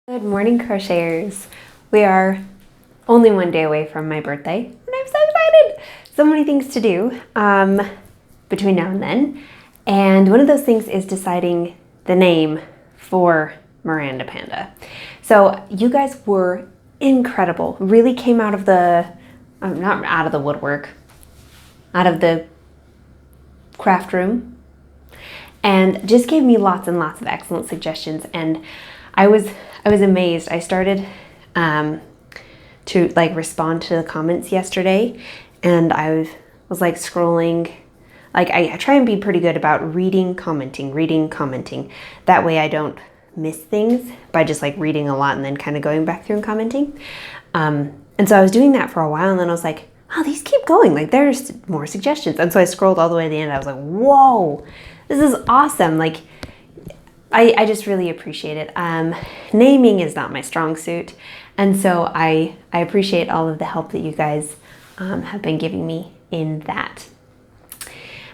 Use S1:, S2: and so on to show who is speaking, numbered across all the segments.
S1: Good morning, Crocheters. We are only one day away from my birthday, and I'm so excited! So many things to do between now and then, and one of those things is deciding the name for Miranda Panda. So you guys were incredible. Really came out of the, not out of the woodwork, out of the craft room, and just gave me lots and lots of excellent suggestions. And I was amazed. I started to respond to the comments yesterday, and I was scrolling. I try and be pretty good about reading, commenting. That way I don't miss things by just reading a lot and then kind of going back through and commenting. And so I was doing that for a while, and then I was like, oh, these keep going. There's more suggestions. And so I scrolled all the way to the end. I was like, whoa, this is awesome. I just really appreciate it. Naming is not my strong suit, and so I appreciate all of the help that you guys have been giving me in that.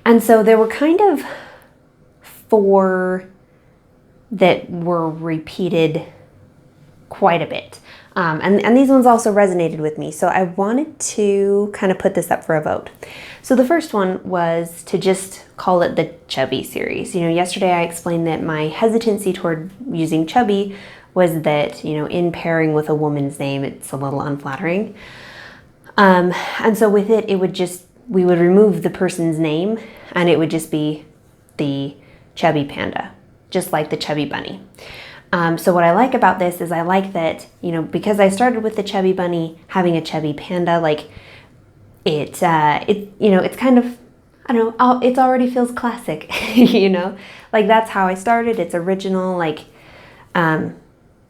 S1: And so there were kind of 4 that were repeated quite a bit. And these ones also resonated with me, so I wanted to kind of put this up for a vote. So the first one was to just call it the Chubby series. Yesterday I explained that my hesitancy toward using Chubby was that, in pairing with a woman's name, it's a little unflattering. And so with it, we would remove the person's name, and it would just be the Chubby Panda, just like the Chubby Bunny. So what I like about this is I like that, because I started with the Chubby Bunny, having a Chubby Panda, it's kind of, I don't know, it already feels classic, that's how I started. It's original,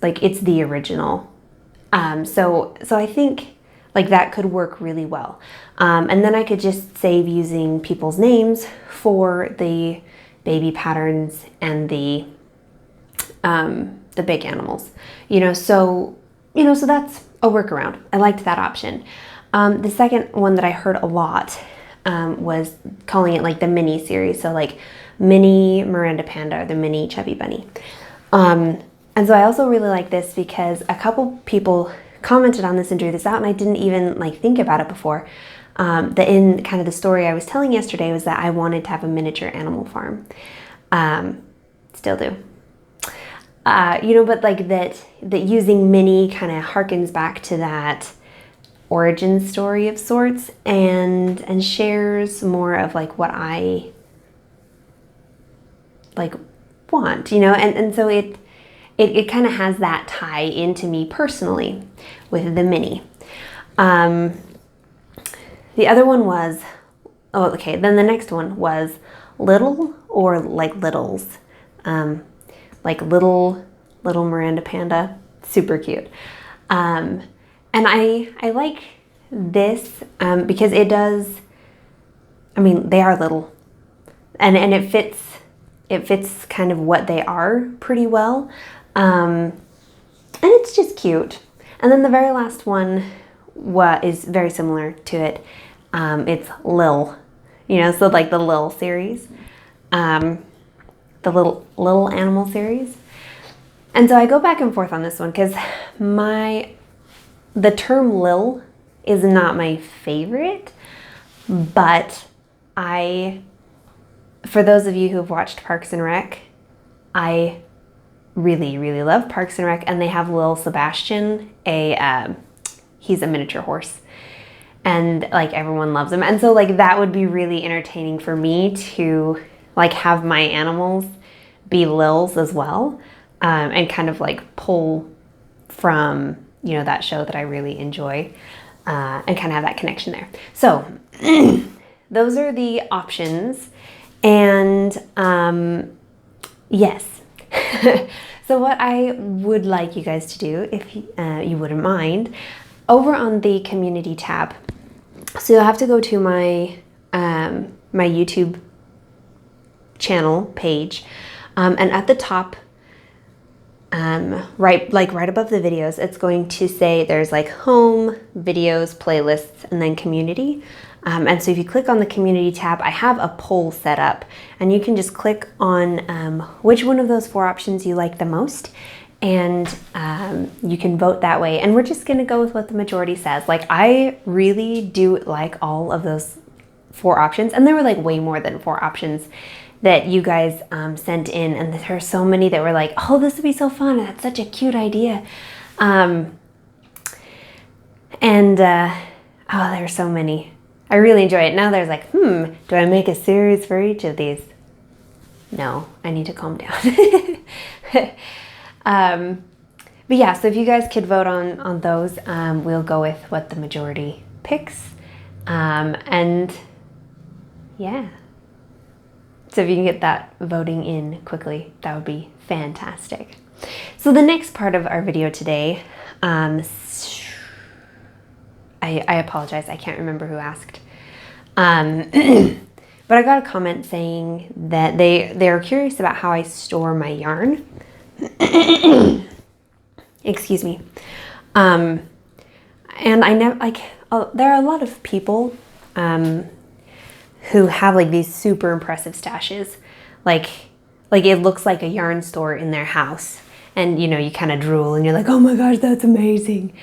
S1: it's the original. So I think that could work really well. And then I could just save using people's names for the baby patterns and the big animals, so that's a workaround. I liked that option. The second one that I heard a lot was calling it the mini series. So mini Miranda Panda or the mini Chubby Bunny. And so I also really like this because a couple people commented on this and drew this out, and I didn't even think about it before. That in kind of the story I was telling yesterday was that I wanted to have a miniature animal farm. Still do. But that using mini kind of harkens back to that origin story of sorts, and shares more of what I want, and so it kind of has that tie into me personally with the mini. The other one was, then the next one was little or littles. Little Miranda Panda, super cute. And I like this because it does, they are little, and it fits kind of what they are pretty well. And it's just cute. And then the very last one is very similar to it. It's Lil, so the Lil series. The little animal series. And so I go back and forth on this one because the term Lil is not my favorite, but for those of you who have watched Parks and Rec, I really, really love Parks and Rec, and they have Lil Sebastian, he's a miniature horse, and everyone loves him. And so that would be really entertaining for me to have my animals be Lils as well, and kind of pull from, that show that I really enjoy, and kind of have that connection there. So those are the options. And yes. So what I would like you guys to do, if you wouldn't mind, over on the community tab, so you'll have to go to my my YouTube channel page, and at the top, right above the videos, it's going to say there's home, videos, playlists, and then community. And so if you click on the community tab, I have a poll set up, and you can just click on which one of those 4 options you like the most, and you can vote that way. And we're just gonna go with what the majority says. Like, I really do like all of those 4 options. And there were like way more than 4 options that you guys sent in. And there are so many that were like, oh, this would be so fun. That's such a cute idea. Oh, there are so many. I really enjoy it. Now there's like, do I make a series for each of these? No, I need to calm down. But yeah, so if you guys could vote on those, we'll go with what the majority picks. And yeah. So if you can get that voting in quickly, that would be fantastic. So the next part of our video today, I apologize, I can't remember who asked. But I got a comment saying that they're curious about how I store my yarn. Excuse me. And I never, like, there are a lot of people who have like these super impressive stashes. Like it looks like a yarn store in their house. And you know, you kind of drool and you're like, oh my gosh, that's amazing.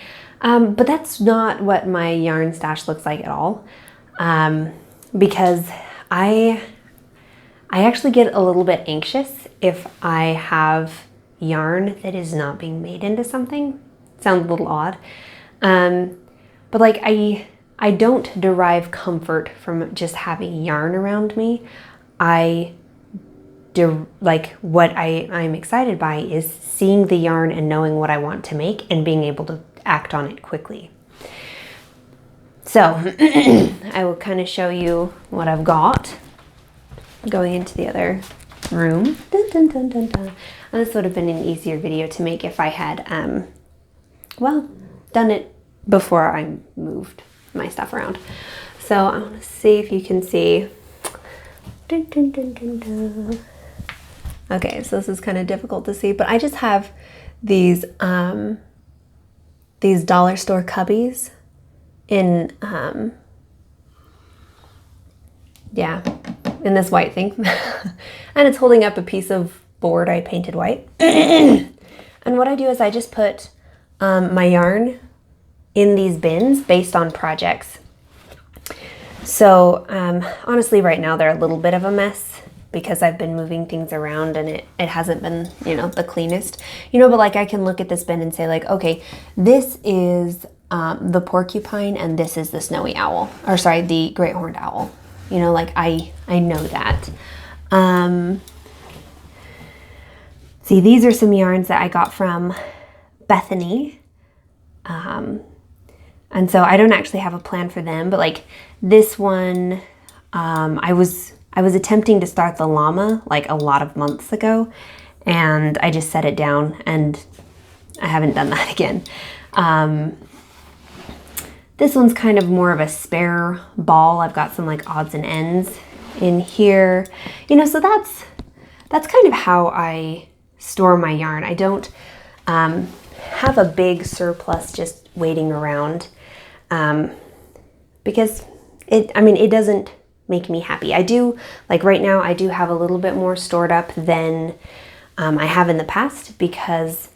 S1: But that's not what my yarn stash looks like at all. Because I actually get a little bit anxious if I have yarn that is not being made into something. Sounds a little odd. But like I don't derive comfort from just having yarn around me. Like what I'm excited by is seeing the yarn and knowing what I want to make and being able to act on it quickly. So I will kind of show you what I've got going into the other room. Dun, dun, dun, dun, dun. And this would have been an easier video to make if I had, well, done it before I moved my stuff around. So I want to see if you can see. Dun, dun, dun, dun, dun. Okay, so this is kind of difficult to see, but I just have these dollar store cubbies in, yeah, in this white thing. And it's holding up a piece of board I painted white. And what I do is I just put my yarn in these bins based on projects. So honestly, right now they're a little bit of a mess because I've been moving things around and it hasn't been, you know, the cleanest, you know, but like I can look at this bin and say like, okay, this is the porcupine and this is the snowy owl, or sorry, the great horned owl. You know, like I know that. See, these are some yarns that I got from Bethany. And so I don't actually have a plan for them, but like this one, I was attempting to start the llama like a lot of months ago, and I just set it down and I haven't done that again. This one's kind of more of a spare ball. I've got some like odds and ends in here, you know, so that's kind of how I store my yarn. I don't have a big surplus just waiting around because it doesn't make me happy. I do, like right now, I do have a little bit more stored up than I have in the past because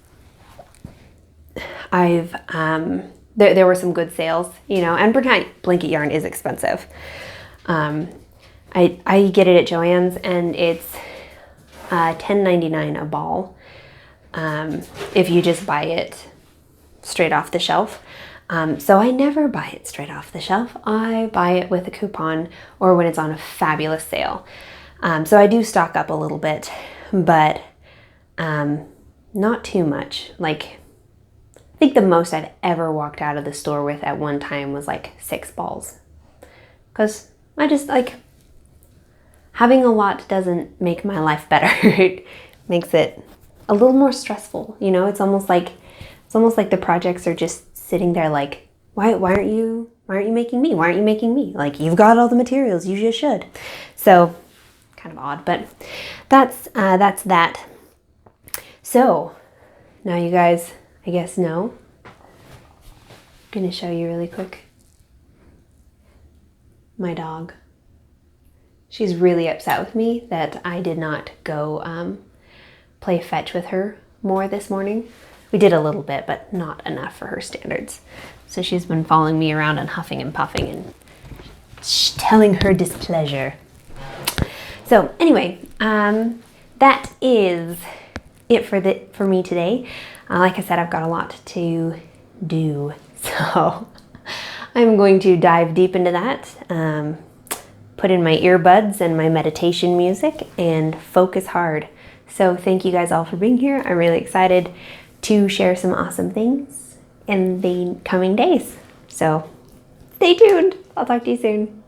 S1: I've, there were some good sales, you know, and blanket yarn is expensive. I get it at Joann's and it's $10.99 a ball if you just buy it straight off the shelf. So I never buy it straight off the shelf. I buy it with a coupon or when it's on a fabulous sale. So I do stock up a little bit, but not too much. Like, I think the most I've ever walked out of the store with at one time was like 6 balls. Because I just like, having a lot doesn't make my life better. It makes it a little more stressful. You know, it's almost like the projects are just sitting there like, why aren't you making me? Why aren't you making me? Like, you've got all the materials, you just should. So kind of odd, but that's that. So now you guys, I guess, know. I'm gonna show you really quick. My dog. She's really upset with me that I did not go play fetch with her more this morning. We did a little bit, but not enough for her standards. So she's been following me around and huffing and puffing and telling her displeasure. So anyway, that is it for me today. Like I said, I've got a lot to do, so I'm going to dive deep into that, put in my earbuds and my meditation music and focus hard. So thank you guys all for being here. I'm really excited to share some awesome things in the coming days. So stay tuned. I'll talk to you soon.